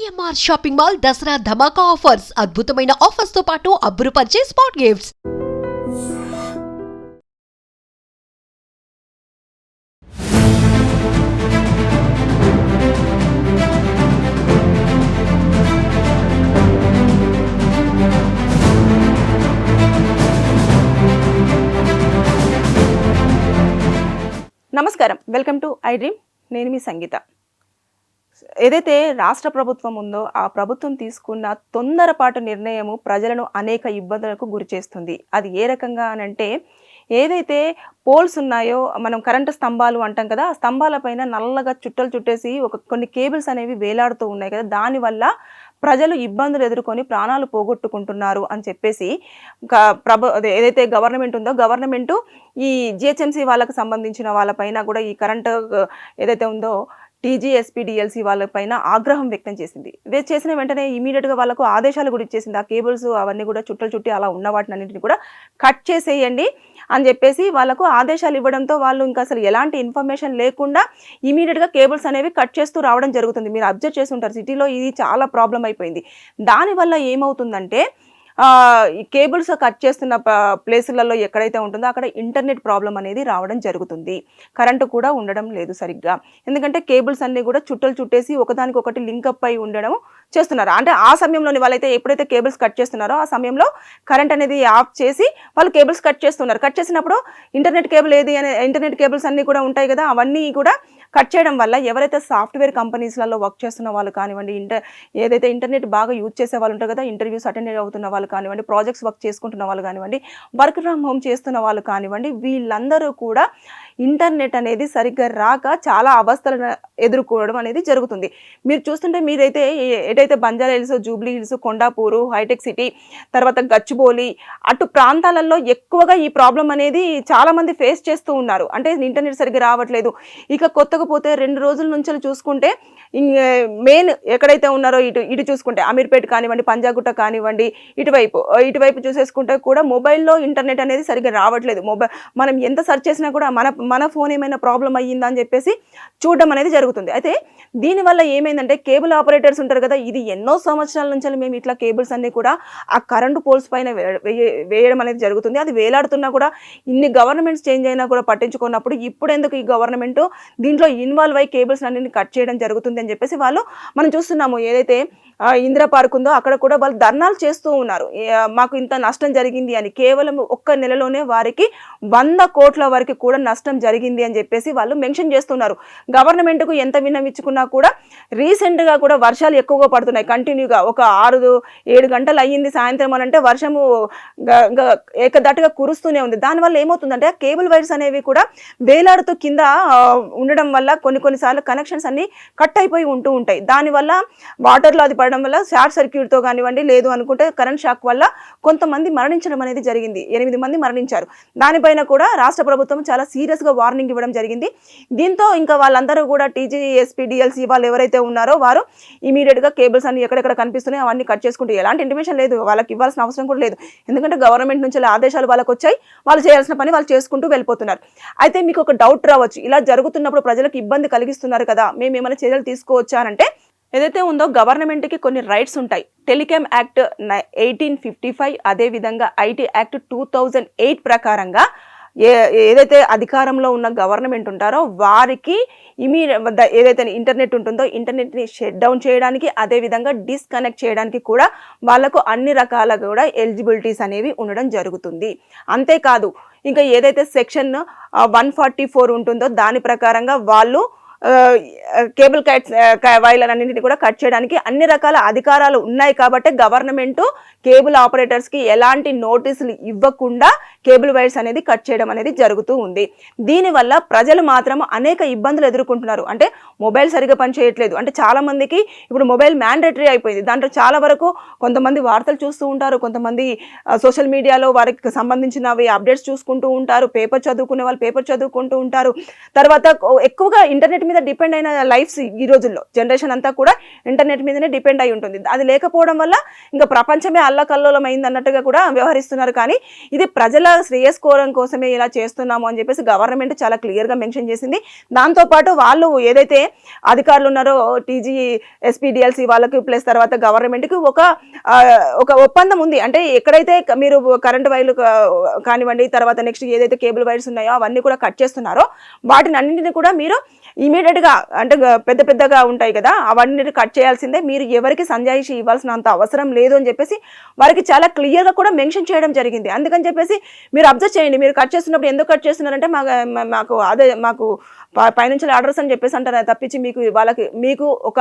CMR shopping mall Dasara ధమాకా offers అద్భుతమైన offers తో పాటు అబ్బురుపరిచే స్పాట్ గిఫ్ట్స్. నమస్కారం, వెల్కమ్ టు ఐ డ్రీమ్. నేను మీ సంగీత. ఏదైతే రాష్ట్ర ప్రభుత్వం ఉందో ఆ ప్రభుత్వం తీసుకున్న తొందరపాటు నిర్ణయము ప్రజలను అనేక ఇబ్బందులకు గురి చేస్తుంది. అది ఏ రకంగా అనంటే, ఏదైతే పోల్స్ ఉన్నాయో, మనం కరెంటు స్తంభాలు అంటాం కదా, ఆ స్తంభాల పైన నల్లగా చుట్టలు చుట్టేసి కొన్ని కేబుల్స్ అనేవి వేలాడుతూ ఉన్నాయి కదా, దానివల్ల ప్రజలు ఇబ్బందులు ఎదుర్కొని ప్రాణాలు పోగొట్టుకుంటున్నారు అని చెప్పేసి ఏదైతే గవర్నమెంట్ ఉందో గవర్నమెంటు ఈ జిహెచ్ఎంసీ వాళ్ళకు సంబంధించిన వాళ్ళపైన కూడా ఈ కరెంటు ఏదైతే ఉందో టీజీఎస్పీడీఎల్సీ వాళ్ళపైన ఆగ్రహం వ్యక్తం చేసింది. చేసిన వెంటనే ఇమీడియట్గా వాళ్ళకు ఆదేశాలు కూడా ఇచ్చేసింది. ఆ కేబుల్స్ అవన్నీ కూడా చుట్టలు చుట్టి అలా ఉన్న వాటిని అన్నింటిని కూడా కట్ చేసేయండి అని చెప్పేసి వాళ్ళకు ఆదేశాలు ఇవ్వడంతో వాళ్ళు ఇంకా అసలు ఎలాంటి ఇన్ఫర్మేషన్ లేకుండా ఇమీడియట్గా కేబుల్స్ అనేవి కట్ చేస్తూ రావడం జరుగుతుంది. మీరు అబ్జర్వ్ చేసి ఉంటారు, సిటీలో ఇది చాలా ప్రాబ్లం అయిపోయింది. దానివల్ల ఏమవుతుందంటే, ఈ కేబుల్స్ కట్ చేస్తున్న ప్లేసులలో ఎక్కడైతే ఉంటుందో అక్కడ ఇంటర్నెట్ ప్రాబ్లం అనేది రావడం జరుగుతుంది. కరెంటు కూడా ఉండడం లేదు సరిగ్గా. ఎందుకంటే కేబుల్స్ అన్నీ కూడా చుట్టలు చుట్టేసి ఒకదానికొకటి లింకప్ అయి ఉండడం చేస్తున్నారు. అంటే ఆ సమయంలోని వాళ్ళైతే ఎప్పుడైతే కేబుల్స్ కట్ చేస్తున్నారో ఆ సమయంలో కరెంట్ అనేది ఆఫ్ చేసి వాళ్ళు కేబుల్స్ కట్ చేస్తున్నారు. కట్ చేసినప్పుడు ఇంటర్నెట్ కేబుల్ ఏది అనే ఇంటర్నెట్ కేబుల్స్ అన్నీ కూడా ఉంటాయి కదా, అవన్నీ కూడా కట్ చేయడం వల్ల ఎవరైతే సాఫ్ట్వేర్ కంపెనీస్లలో వర్క్ చేస్తున్న వాళ్ళు కానివ్వండి, ఏదైతే ఇంటర్నెట్ బాగా యూజ్ చేసే వాళ్ళు ఉంటారు కదా, ఇంటర్వ్యూస్ అటెండ్ అవుతున్న వాళ్ళు కానివ్వండి, ప్రాజెక్ట్స్ వర్క్ చేసుకుంటున్న వాళ్ళు కానివ్వండి, వర్క్ ఫ్రమ్ హోమ్ చేస్తున్న వాళ్ళు కానివ్వండి, వీళ్ళందరూ కూడా ఇంటర్నెట్ అనేది సరిగ్గా రాక చాలా అవస్థలను ఎదుర్కోవడం అనేది జరుగుతుంది. మీరు చూస్తుంటే మీరైతే ఏదైతే Banjara Hills, Jubilee Hills, Kondapur, Hitech City, తర్వాత గచ్చిబౌలి అటు ప్రాంతాలలో ఎక్కువగా ఈ ప్రాబ్లం అనేది చాలామంది ఫేస్ చేస్తూ ఉన్నారు. అంటే ఇంటర్నెట్ సరిగ్గా రావట్లేదు. ఇక కొత్తగా పోతే 2 రోజుల నుంచి చూసుకుంటే మెయిన్ ఎక్కడైతే ఉన్నారో ఇటు చూసుకుంటే అమీర్పేట కానివ్వండి, పంజాగుట్ట కానివ్వండి, ఇటువైపు చూసేసుకుంటే కూడా మొబైల్లో ఇంటర్నెట్ అనేది సరిగ్గా రావట్లేదు. మనం ఎంత సెర్చ్ చేసినా కూడా మన ఫోన్ ఏమైనా ప్రాబ్లం అయ్యిందా అని చెప్పేసి చూడడం అనేది జరుగుతుంది. అయితే దీనివల్ల ఏమైందంటే, కేబుల్ ఆపరేటర్స్ ఉంటారు కదా, ఇది ఎన్నో సంవత్సరాల నుంచి మేము ఇట్లా కేబుల్స్ అన్నీ కూడా ఆ కరెంటు పోల్స్ పైన వేయడం అనేది జరుగుతుంది. అది వేలాడుతున్నా కూడా ఇన్ని గవర్నమెంట్స్ చేంజ్ అయినా కూడా పట్టించుకున్నప్పుడు ఇప్పుడు ఎందుకు ఈ గవర్నమెంట్ దీంట్లో ఇన్వాల్వ్ అయ్యి కేబుల్స్ అన్నింటిని కట్ చేయడం జరుగుతుంది అని చెప్పేసి మనం చూస్తున్నాము. ఏదైతే ఇందిరా పార్క్ ఉందో అక్కడ కూడా వాళ్ళు ధర్నాలు చేస్తూ ఉన్నారు. మాకు ఇంత నష్టం జరిగింది అని. కేవలం ఒక్క నెలలోనే వారికి 100 కోట్ల వరకు కూడా నష్టం జరిగింది అని చెప్పేసి వాళ్ళు మెన్షన్ చేస్తున్నారు. గవర్నమెంట్కు ఎంత విన్నవించుకున్నా కూడా రీసెంట్గా కూడా వర్షాలు ఎక్కువగా పడుతున్నాయి కంటిన్యూగా. ఒక 6-7 గంటలు అయ్యింది సాయంత్రం అని అంటే వర్షము ఏకదట్టుగా కురుస్తూనే ఉంది. దానివల్ల ఏమవుతుందంటే, కేబుల్ వైర్స్ అనేవి కూడా వేలాడుతూ కింద ఉండడం వల్ల కొన్నిసార్లు కనెక్షన్స్ అన్ని కట్ అయిపోయి ఉంటూ ఉంటాయి. దానివల్ల వాటర్లో అది పడడం వల్ల షార్ట్ సర్క్యూట్తో కానివ్వండి, లేదు అనుకుంటే కరెంట్ షాక్ వల్ల కొంతమంది మరణించడం అనేది జరిగింది. 8 మంది మరణించారు. దానిపైన కూడా రాష్ట్ర ప్రభుత్వం చాలా సీరియస్గా వార్నింగ్ ఇవ్వడం జరిగింది. దీంతో ఇంకా వాళ్ళందరూ కూడా టీజీఎస్పీడీఎల్సీ వాళ్ళు ఎవరైతే ఉన్నారో వారు ఇమీడియట్గా కేబుల్స్ అన్ని ఎక్కడెక్కడ కనిపిస్తున్నాయి అవన్నీ కట్ చేసుకుంటూ, ఎలాంటి ఇంటిమేషన్ లేదు, వాళ్ళకి ఇవ్వాల్సిన అవసరం కూడా లేదు. ఎందుకంటే గవర్నమెంట్ నుంచి ఆదేశాలు వాళ్ళకి వచ్చాయి, వాళ్ళు చేయాల్సిన పని వాళ్ళు చేసుకుంటూ వెళ్ళిపోతున్నారు. అయితే మీకు ఒక డౌట్ రావచ్చు, ఇలా జరుగుతున్నప్పుడు ప్రజలకు ఇబ్బంది కలిగిస్తున్నారు కదా, మేము ఏమైనా చర్యలు తీసుకోవచ్చా అంటే, ఏదైతే ఉందో గవర్నమెంట్కి కొన్ని రైట్స్ ఉంటాయి. టెలికామ్ యాక్ట్ 1855, అదేవిధంగా ఐటీ యాక్ట్ 2008 ప్రకారంగా ఏదైతే అధికారంలో ఉన్న గవర్నమెంట్ ఉంటారో వారికి ఏదైతే ఇంటర్నెట్ ఉంటుందో ఇంటర్నెట్ని షట్ డౌన్ చేయడానికి, అదేవిధంగా డిస్కనెక్ట్ చేయడానికి కూడా వాళ్ళకు అన్ని రకాల కూడా ఎలిజిబిలిటీస్ అనేవి ఉండడం జరుగుతుంది. అంతేకాదు, ఇంకా ఏదైతే సెక్షన్ 144 ఉంటుందో దాని ప్రకారంగా వాళ్ళు కేబుల్ వైర్లన్నింటినీ కూడా కట్ చేయడానికి అన్ని రకాల అధికారాలు ఉన్నాయి. కాబట్టి గవర్నమెంట్ కేబుల్ ఆపరేటర్స్కి ఎలాంటి నోటీసులు ఇవ్వకుండా కేబుల్ వైర్స్ అనేది కట్ చేయడం అనేది జరుగుతూ ఉంది. దీనివల్ల ప్రజలు మాత్రం అనేక ఇబ్బందులు ఎదుర్కొంటున్నారు. అంటే మొబైల్ సరిగా పనిచేయట్లేదు. అంటే చాలామందికి ఇప్పుడు మొబైల్ మ్యాండేటరీ అయిపోయింది. దాంట్లో చాలా వరకు కొంతమంది వార్తలు చూస్తూ ఉంటారు, కొంతమంది సోషల్ మీడియాలో వారికి సంబంధించినవి అప్డేట్స్ చూసుకుంటూ ఉంటారు, పేపర్ చదువుకునే వాళ్ళు పేపర్ చదువుకుంటూ ఉంటారు. తర్వాత ఎక్కువగా ఇంటర్నెట్ మీద మీద డిపెండ్ అయిన లైఫ్స్ ఈ రోజుల్లో జనరేషన్ అంతా కూడా ఇంటర్నెట్ మీదనే డిపెండ్ అయి ఉంటుంది. అది లేకపోవడం వల్ల ఇంకా ప్రపంచమే అల్లకల్లోలం అయింది అన్నట్టుగా కూడా వ్యవహరిస్తున్నారు. కానీ ఇది ప్రజల శ్రేయస్కోరం కోసమే ఇలా చేస్తున్నాము అని చెప్పేసి గవర్నమెంట్ చాలా క్లియర్గా మెన్షన్ చేసింది. దాంతోపాటు వాళ్ళు ఏదైతే అధికారులు ఉన్నారో టీజీ ఎస్పీడిఎల్సీ వాళ్ళకి ప్లస్ తర్వాత గవర్నమెంట్కి ఒక ఒప్పందం ఉంది. అంటే ఎక్కడైతే మీరు కరెంట్ వైర్లు కానివ్వండి, తర్వాత నెక్స్ట్ ఏదైతే కేబుల్ వైర్స్ ఉన్నాయో అవన్నీ కూడా కట్ చేస్తున్నారో వాటిని అన్నింటినీ కూడా మీరు ఇమీడియట్గా అంటే పెద్ద పెద్దగా ఉంటాయి కదా అవన్నీ కట్ చేయాల్సిందే, మీరు ఎవరికి సంజాయిషి ఇవ్వాల్సినంత అవసరం లేదు అని చెప్పేసి వారికి చాలా క్లియర్గా కూడా మెన్షన్ చేయడం జరిగింది. అందుకని చెప్పేసి మీరు అబ్జర్వ్ చేయండి, మీరు కట్ చేస్తున్నప్పుడు ఎందుకు కట్ చేస్తున్నారంటే మాకు పైనుంచి ఆర్డర్స్ అని చెప్పేసి అంటారు తప్పించి మీకు ఒక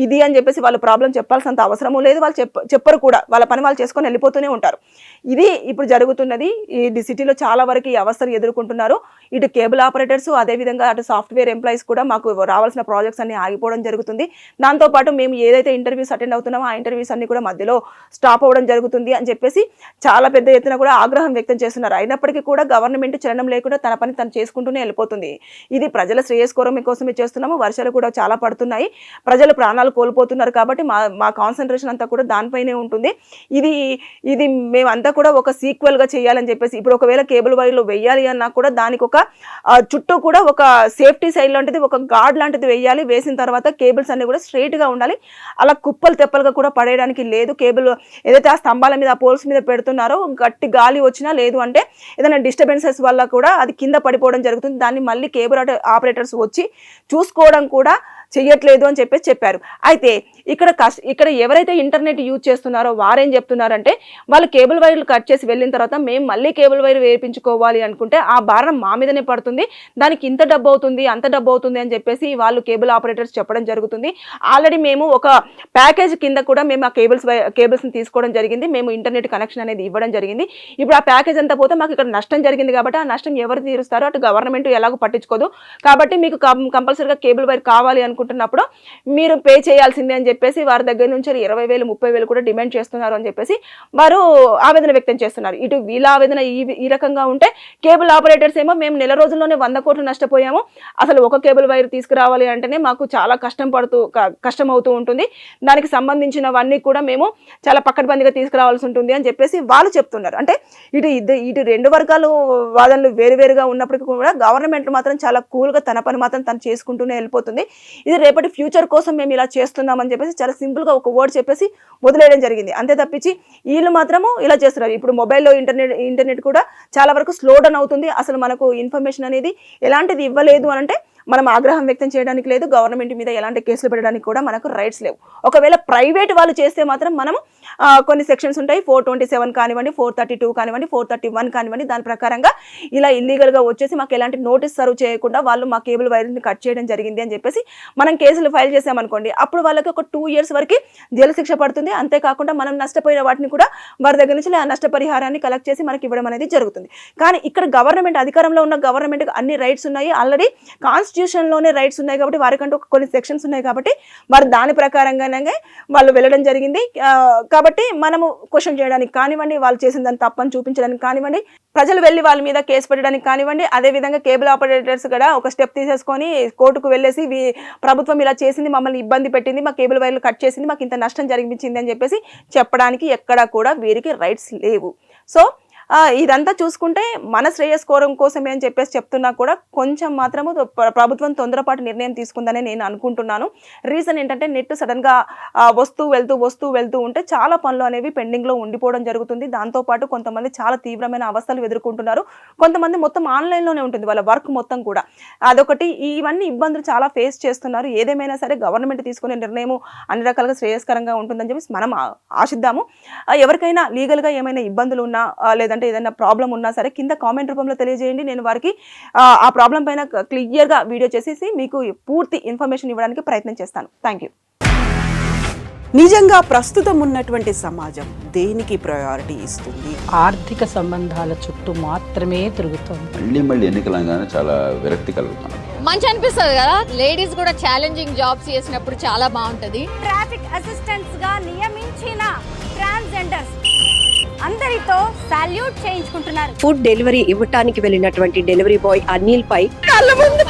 ఇది అని చెప్పేసి వాళ్ళు ప్రాబ్లం చెప్పాల్సినంత అవసరము లేదు. వాళ్ళు చెప్పరు కూడా, వాళ్ళ పని వాళ్ళు చేసుకొని వెళ్ళిపోతూనే ఉంటారు. ఇది ఇప్పుడు జరుగుతున్నది. ఈ సిటీలో చాలా వరకు ఈ అవస్థలు ఎదుర్కొంటున్నారు. ఇటు కేబుల్ ఆపరేటర్స్, అదేవిధంగా అటు సాఫ్ట్వేర్ ఎంప్లాయీస్ కూడా మాకు రావాల్సిన ప్రాజెక్ట్స్ అన్ని ఆగిపోవడం జరుగుతుంది. దాంతోపాటు మేము ఏదైతే ఇంటర్వ్యూస్ అటెండ్ అవుతున్నామో ఆ ఇంటర్వ్యూస్ అన్ని కూడా మధ్యలో స్టాప్ అవ్వడం జరుగుతుంది అని చెప్పేసి చాలా పెద్ద ఎత్తున కూడా ఆగ్రహం వ్యక్తం చేస్తున్నారు. అయినప్పటికీ కూడా గవర్నమెంట్ చలనం లేకుండా తన పని తను చేసుకుంటూనే వెళ్ళిపోతుంది. ఇది ప్రజల శ్రేయస్కోరం కోసమే చేస్తున్నాము. వర్షాలు కూడా చాలా పడుతున్నాయి, ప్రజలు ప్రాణాలు కోల్పోతున్నారు. కాబట్టి మా కాన్సన్ట్రేషన్ అంతా కూడా దానిపైనే ఉంటుంది. ఇది మేమంతా కూడా ఒక సీక్వెల్గా చేయాలని చెప్పేసి ఇప్పుడు ఒకవేళ కేబుల్ వైర్లు వేయాలి అన్నా కూడా దానికి ఒక చుట్టూ కూడా ఒక సేఫ్టీ సైడ్ లాంటిది ఒక గార్డ్ లాంటిది వేయాలి. వేసిన తర్వాత కేబుల్స్ అన్ని కూడా స్ట్రైట్గా ఉండాలి. అలా కుప్పలు తెప్పలుగా కూడా పడేయడానికి లేదు. కేబుల్ ఏదైతే ఆ స్తంభాల మీద ఆ పోల్స్ మీద పెడుతున్నారో గట్టి గాలి వచ్చినా లేదు అంటే ఏదైనా డిస్టర్బెన్సెస్ వల్ల కూడా అది కింద పడిపోవడం జరుగుతుంది. దాన్ని మళ్ళీ కేబుల్ ఆపరేటర్స్ వచ్చి చూసుకోవడం కూడా చెయ్యట్లేదు అని చెప్పారు. అయితే ఇక్కడ ఎవరైతే ఇంటర్నెట్ యూజ్ చేస్తున్నారో వారేం చెప్తున్నారంటే వాళ్ళు కేబుల్ వైర్లు కట్ చేసి వెళ్ళిన తర్వాత మేము మళ్ళీ కేబుల్ వైర్ వేయించుకోవాలి అనుకుంటే ఆ భారం మా మీదనే పడుతుంది, దానికి ఇంత డబ్బు అవుతుంది అంత డబ్బు అవుతుంది అని చెప్పేసి వాళ్ళు కేబుల్ ఆపరేటర్స్ చెప్పడం జరుగుతుంది. ఆల్రెడీ మేము ఒక ప్యాకేజ్ కింద కూడా మేము ఆ కేబుల్స్ని తీసుకోవడం జరిగింది. మేము ఇంటర్నెట్ కనెక్షన్ అనేది ఇవ్వడం జరిగింది. ఇప్పుడు ఆ ప్యాకేజ్ అంతా పోతే మాకు ఇక్కడ నష్టం జరిగింది కాబట్టి ఆ నష్టం ఎవరు తీరుస్తారో అటు గవర్నమెంట్ ఎలాగో పట్టించుకోదు. కాబట్టి మీకు కంపల్సరీగా కేబుల్ వైర్ కావాలి అనుకుంటున్నప్పుడు మీరు పే చేయాల్సిందే అని చెప్పేసి వారి దగ్గర నుంచి 20,000 30,000 కూడా డిమాండ్ చేస్తున్నారు అని చెప్పేసి వారు ఆవేదన వ్యక్తం చేస్తున్నారు. ఇటు వీళ్ళ ఆవేదన ఈ రకంగా ఉంటే కేబుల్ ఆపరేటర్స్ ఏమో మేము నెల రోజుల్లోనే 100 కోట్లు నష్టపోయాము, అసలు ఒక కేబుల్ వైర్ తీసుకురావాలి అంటేనే మాకు చాలా కష్టం అవుతూ ఉంటుంది, దానికి సంబంధించినవన్నీ కూడా మేము చాలా పక్కడబందిగా తీసుకురావాల్సి ఉంటుంది అని చెప్పేసి వాళ్ళు చెప్తున్నారు. అంటే ఇటు రెండు వర్గాలు వాదనలు వేరువేరుగా ఉన్నప్పటికీ కూడా గవర్నమెంట్ మాత్రం చాలా కూల్గా తన పని మాత్రం తను చేసుకుంటూనే వెళ్ళిపోతుంది. ఇది రేపటి ఫ్యూచర్ కోసం మేము ఇలా చేస్తున్నామని చెప్పేసి చాలా సింపుల్గా ఒక వర్డ్ చెప్పేసి వదిలేయడం జరిగింది. అంతే తప్పించి వీళ్ళు మాత్రము ఇలా చేస్తున్నారు. ఇప్పుడు మొబైల్లో ఇంటర్నెట్ కూడా చాలా వరకు స్లో డౌన్ అవుతుంది. అసలు మనకు ఇన్ఫర్మేషన్ అనేది ఎలాంటిది ఇవ్వలేదు అని అంటే మనం ఆగ్రహం వ్యక్తం చేయడానికి లేదు, గవర్నమెంట్ మీద ఎలాంటి కేసులు పెట్టడానికి కూడా మనకు రైట్స్ లేవు. ఒకవేళ ప్రైవేట్ వాళ్ళు చేస్తే మాత్రం మనము కొన్ని సెక్షన్స్ ఉంటాయి, 427 కానివ్వండి, 432 కానివ్వండి, 431 కానివ్వండి, దాని ప్రకారంగా ఇలా ఇల్లీగల్గా వచ్చేసి మాకు ఎలాంటి నోటీస్ సర్వ్ చేయకుండా వాళ్ళు మా కేబుల్ వైర్ని కట్ చేయడం జరిగింది అని చెప్పేసి మనం కేసులు ఫైల్ చేసామనుకోండి, అప్పుడు వాళ్ళకి ఒక 2 years వరకు జైలు శిక్ష పడుతుంది. అంతేకాకుండా మనం నష్టపోయిన వాటిని కూడా వారి దగ్గర నుంచి ఆ నష్టపరిహారాన్ని కలెక్ట్ చేసి మనకి ఇవ్వడం అనేది జరుగుతుంది. కానీ ఇక్కడ గవర్నమెంట్ అధికారంలో ఉన్న గవర్నమెంట్కి అన్ని రైట్స్ ఉన్నాయి, ఆల్రెడీ కాన్స్టిట్యూషన్లోనే రైట్స్ ఉన్నాయి కాబట్టి వారికంటూ కొన్ని సెక్షన్స్ ఉన్నాయి కాబట్టి వారు దాని ప్రకారంగానే వాళ్ళు వెళ్ళడం జరిగింది. కాబట్టి మనము క్వశ్చన్ చేయడానికి కానివ్వండి, వాళ్ళు చేసిన దాన్ని తప్పని చూపించడానికి కానివ్వండి, ప్రజలు వెళ్ళి వాళ్ళ మీద కేసు పెట్టడానికి కానివ్వండి, అదేవిధంగా కేబుల్ ఆపరేటర్స్ కూడా ఒక స్టెప్ తీసేసుకొని కోర్టుకు వెళ్ళేసి ప్రభుత్వం ఇలా చేసింది, మమ్మల్ని ఇబ్బంది పెట్టింది, మా కేబుల్ వైర్లు కట్ చేసింది, మాకు ఇంత నష్టం జరిగించింది అని చెప్పేసి చెప్పడానికి ఎక్కడా కూడా వీరికి రైట్స్ లేవు. సో ఇదంతా చూసుకుంటే మన శ్రేయస్కోరం కోసమే అని చెప్పేసి చెప్తున్నా కూడా కొంచెం మాత్రము ప్రభుత్వం తొందరపాటు నిర్ణయం తీసుకుందని నేను అనుకుంటున్నాను. రీజన్ ఏంటంటే నెట్ సడన్గా వస్తూ వెళ్తూ ఉంటే చాలా పనులు అనేవి పెండింగ్లో ఉండిపోవడం జరుగుతుంది. దాంతోపాటు కొంతమంది చాలా తీవ్రమైన అవస్థలు ఎదుర్కొంటున్నారు, కొంతమంది మొత్తం ఆన్లైన్లోనే ఉంటుంది వాళ్ళ వర్క్ మొత్తం కూడా. అదొకటి, ఇవన్నీ ఇబ్బందులు చాలా ఫేస్ చేస్తున్నారు. ఏదేమైనా సరే గవర్నమెంట్ తీసుకునే నిర్ణయం అన్ని రకాలుగా శ్రేయస్కరంగా ఉంటుందని చెప్పేసి మనం ఆశిద్దాము. ఎవరికైనా లీగల్గా ఏమైనా ఇబ్బందులు ఉన్నా లేదంటే ఏదైనా ప్రాబ్లం ఉన్నా సరే కింద కామెంట్ రూపంలో తెలియజేయండి. నేను వారికి ఆ ప్రాబ్లం పైన క్లియర్గా వీడియో చేసేసి మీకు పూర్తి ఇన్ఫర్మేషన్ ఇవ్వడానికి ప్రయత్నం చేస్తాను. Thank you. నిజంగా ప్రస్తుతం ఉన్నటువంటి సమాజం దేనికి ప్రయారిటీ ఇస్తుంది? ఆర్థిక సంబంధాల చుట్టూ మాత్రమే తిరుగుతుంది. మళ్ళీ ఎన్నికలంగానే చాలా విరక్తి కలుగుతాను. మంచి అనిపిస్తుంది కదా, లేడీస్ కూడా ఛాలెంజింగ్ జాబ్స్ చేసినప్పుడు చాలా బాగుంటది. ట్రాఫిక్ అసిస్టెంట్స్ గా నియమించిన ట్రాన్స్జెండర్స్ అందరితో సాల్యూట్ చేయించుకుంటున్నారు. ఫుడ్ డెలివరీ ఇవ్వటానికి వెళ్ళినటువంటి డెలివరీ బాయ్ అనిల్ పై కళ్ళ ముందు